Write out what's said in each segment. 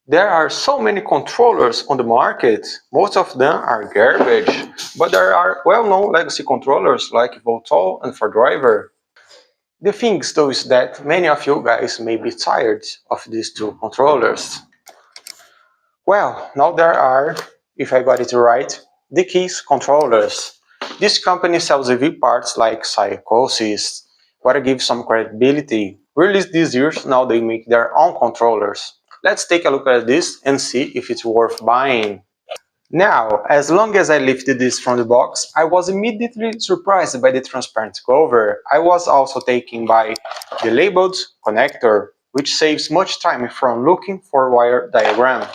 There are so many controllers on the market. Most of them are garbage, but there are well-known legacy controllers like Voltol and ForDriver. The thing though is that many of you guys may be tired of these two controllers. Well, now there are, if I got it right, Dkys controllers. This company sells EV parts like Psychosis, but to give some credibility. Released this year, now they make their own controllers. Let's take a look at this and see if it's worth buying. Now, as long as I lifted this from the box, I was immediately surprised by the transparent cover. I was also taken by the labeled connector, which saves much time from looking for wire diagram.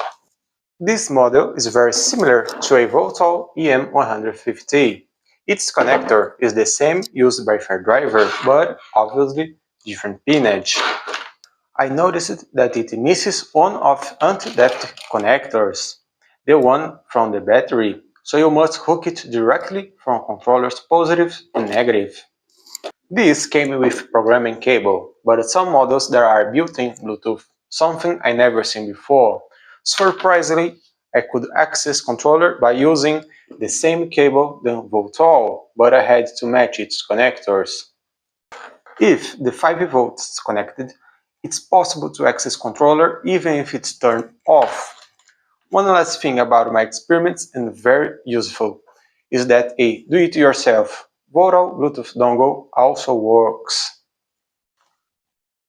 This model is very similar to a Voltol EM150. Its connector is the same used by ForDriver, but obviously different pinage. I noticed that it misses one of anti-depth connectors, the one from the battery, so you must hook it directly from controller's positive and negative. This came with programming cable, but some models there are built-in Bluetooth, something I never seen before. Surprisingly, I could access controller by using the same cable than Voltol, but I had to match its connectors. If the 5 volts is connected, it's possible to access controller even if it's turned off. One last thing about my experiments, and very useful, is that a do-it-yourself Voltol Bluetooth dongle also works.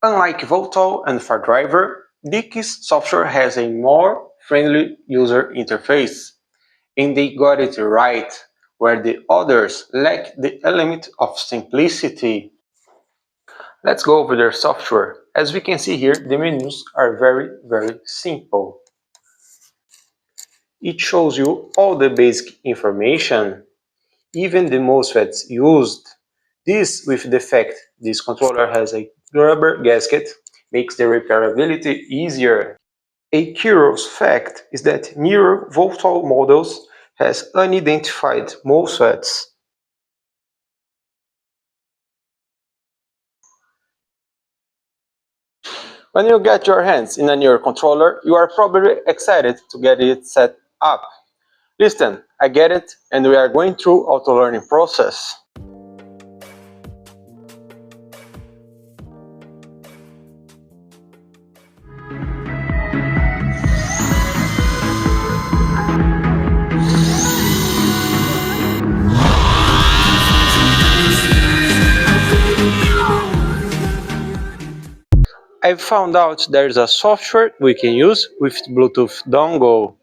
Unlike Voltol and ForDriver, Dkys software has a more friendly user interface, and they got it right, where the others lack the element of simplicity. Let's go over their software. As we can see here, the menus are very simple. It shows you all the basic information, even the MOSFETs used. This, with the fact this controller has a rubber gasket, makes the repairability easier. A curious fact is that newer Voltol models has unidentified MOSFETs. When you get your hands in a newer controller, you are probably excited to get it set up. Listen, I get it, and we are going through auto-learning process. I found out there is a software we can use with Bluetooth dongle.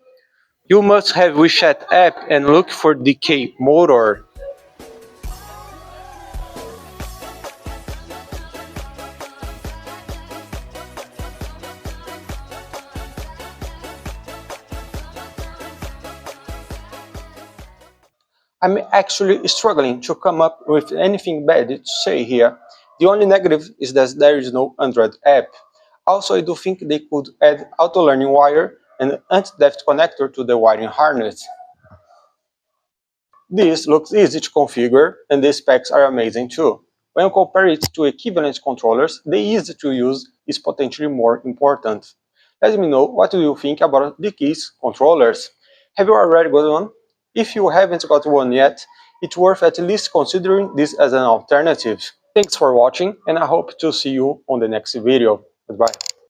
You must have WeChat app and look for Dkys motor. I'm actually struggling to come up with anything bad to say here. The only negative is that there is no Android app. Also, I do think they could add auto-learning wire and anti-depth connector to the wiring harness. This looks easy to configure, and the specs are amazing too. When you compare it to equivalent controllers, the ease to use is potentially more important. Let me know what you think about Dkys controllers. Have you already got one? If you haven't got one yet, it's worth at least considering this as an alternative. Thanks for watching, and I hope to see you on the next video. Goodbye.